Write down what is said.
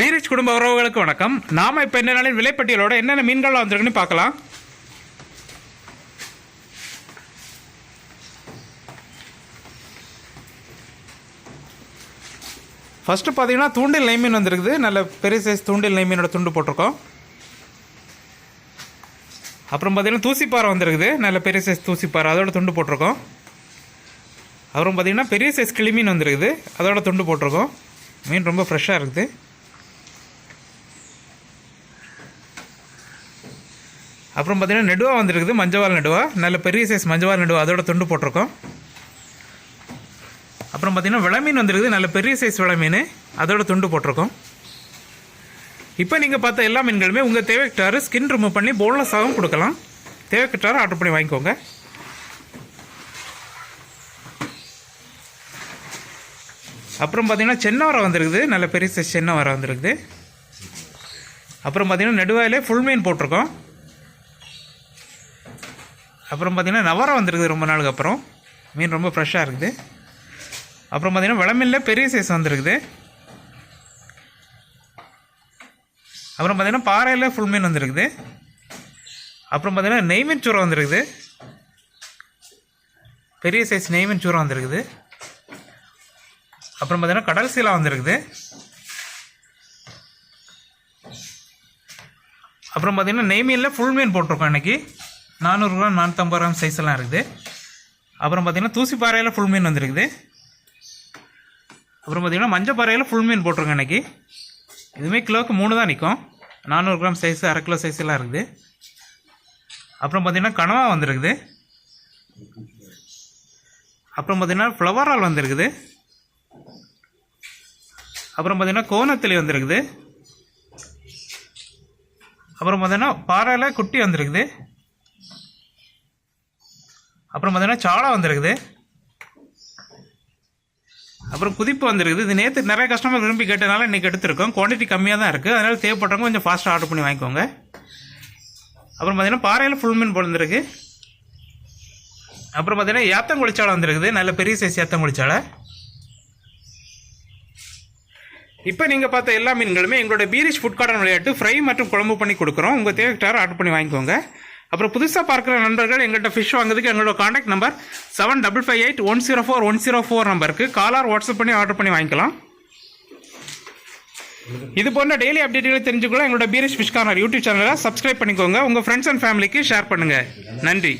பீரிச் குடும்ப உறவுகளுக்கு வணக்கம். நாம இப்போ இந்த நாளின் விலைப்பட்டியலோட என்னென்ன மீன்கள்லாம் வந்திருக்குன்னு பார்க்கலாம். ஃபஸ்ட்டு பார்த்தீங்கன்னா தூண்டில் நெய் மீன் வந்துருக்குது. நல்ல பெரிய சைஸ் தூண்டில் நெய் மீனோட துண்டு போட்டிருக்கோம். அப்புறம் பார்த்தீங்கன்னா தூசிப்பாறை வந்துருக்குது. நல்ல பெரிய சைஸ் தூசிப்பாறை, அதோட துண்டு போட்டிருக்கோம். அப்புறம் பார்த்தீங்கன்னா பெரிய சைஸ் கிளி மீன் வந்துருக்குது, அதோட துண்டு போட்டிருக்கோம். மீன் ரொம்ப ஃப்ரெஷ்ஷாக இருக்குது. அப்புறம் பார்த்தீங்கன்னா நெடுவா வந்துருக்குது, மஞ்சவால் நெடுவா, நல்ல பெரிய சைஸ் மஞ்சவால் நெடுவா, அதோட துண்டு போட்டிருக்கோம். அப்புறம் பார்த்தீங்கன்னா விளமீன் வந்துருக்குது, நல்ல பெரிய சைஸ் விளமீன், அதோட துண்டு போட்டிருக்கோம். இப்போ நீங்கள் பார்த்த எல்லா மீன்களுமே உங்கள் தேவைக்கிட்டாரு ஸ்கின் ரிமூவ் பண்ணி போன்லெஸ்ஸாகவும் கொடுக்கலாம். தேவைக்கிட்டாரு ஆர்டர் பண்ணி வாங்கிக்கோங்க. அப்புறம் பார்த்தீங்கன்னா சென்னவரை வந்துருக்குது, நல்ல பெரிய சைஸ் சென்னவரை வந்துருக்குது. அப்புறம் பார்த்தீங்கன்னா நெடுவாயிலே ஃபுல் மீன் போட்டிருக்கோம். அப்புறம் பார்த்தீங்கன்னா நவரை வந்துருக்குது, ரொம்ப நாளுக்கு அப்புறம் மீன் ரொம்ப ஃப்ரெஷ்ஷாக இருக்குது. அப்புறம் பார்த்தீங்கன்னா விளமீனில் பெரிய சைஸ் வந்துருக்குது. அப்புறம் பார்த்தீங்கன்னா பாறையில் ஃபுல் மீன் வந்துருக்குது. அப்புறம் பார்த்தீங்கன்னா நெய்மீன் சூரம் வந்துருக்குது, பெரிய சைஸ் நெய்மீன் சூரம் வந்துருக்குது. அப்புறம் பார்த்தீங்கன்னா கடல் சீலா வந்துருக்குது. அப்புறம் பார்த்தீங்கன்னா நெய்மீனில் ஃபுல் மீன் போட்டிருக்கோம். இன்றைக்கி 400 கிராம் 450 கிராம் சைஸ் எல்லாம் இருக்குது. அப்புறம் பார்த்தீங்கன்னா தூசி பாறையில் ஃபுல் மீன் வந்துருக்குது. அப்புறம் பார்த்தீங்கன்னா மஞ்சள் பாறையில் ஃபுல் மீன் போட்டிருக்கோம். இன்றைக்கி இதுவுமே கிலோவுக்கு 3 தான் நிற்கும். 400 கிராம் சைஸ், 1/2 கிலோ சைஸ் எல்லாம் இருக்குது. அப்புறம் பார்த்தீங்கன்னா கனவா வந்துருக்குது. அப்புறம் பார்த்தீங்கன்னா ஃப்ளவர் ஆல் வந்துருக்குது. அப்புறம் பார்த்தீங்கன்னா கோணத்திலி வந்துருக்குது. அப்புறம் பார்த்தீங்கன்னா பாறையில் குட்டி வந்துருக்குது. அப்புறம் பார்த்தீங்கன்னா சாளா வந்துருக்குது. அப்புறம் குதிப்பு வந்துருக்குது. இது நேற்று நிறைய கஸ்டமர் விரும்பி கேட்டனால இன்றைக்கி எடுத்துருக்கோம். குவான்டிட்டி கம்மியாக தான் இருக்குது, அதனால் தேவைப்படுறவங்க கொஞ்சம் ஃபாஸ்ட்டாக ஆர்டர் பண்ணி வாங்கிக்கோங்க. அப்புறம் பார்த்தீங்கன்னா பாறையில் ஃபுல் மீன் போட்டுருக்கு. அப்புறம் பார்த்தீங்கன்னா ஏத்தங்குழிச்சாலை வந்துருக்குது, நல்ல பெரிய சைஸ் ஏத்தங்குழிச்சாலை. இப்போ நீங்கள் பார்த்த எல்லா மீன்களுமே எங்களோட பீரிச் ஃபுட் கார்டன் விளையாட்டு ஃப்ரை மற்றும் குழம்பு பண்ணி கொடுக்குறோம். உங்கள் தேவைக்கிட்டார ஆர்டர் பண்ணி வாங்கிக்கோங்க. அப்புறம் புதுசாக பார்க்குற நண்பர்கள் எங்கள்கிட்ட ஃபிஷ் வாங்குறதுக்கு எங்களோட காண்டாக்ட் நம்பர் 7558104104 நம்பருக்கு காலர் வாட்ஸ்அப் பண்ணி ஆர்டர் பண்ணி வாங்கிக்கலாம். இது போன்ற டெய்லி அப்டேட்டுகளை தெரிஞ்சுக்கொள்ள எங்களோட பீரிச் ஃபிஷ் கார்னர் யூடியூப் சேனலை சப்ஸ்கிரைப் பண்ணிக்கோங்க. உங்கள் ஃப்ரெண்ட்ஸ் அண்ட் ஃபேமிலிக்கு ஷேர் பண்ணுங்கள். நன்றி.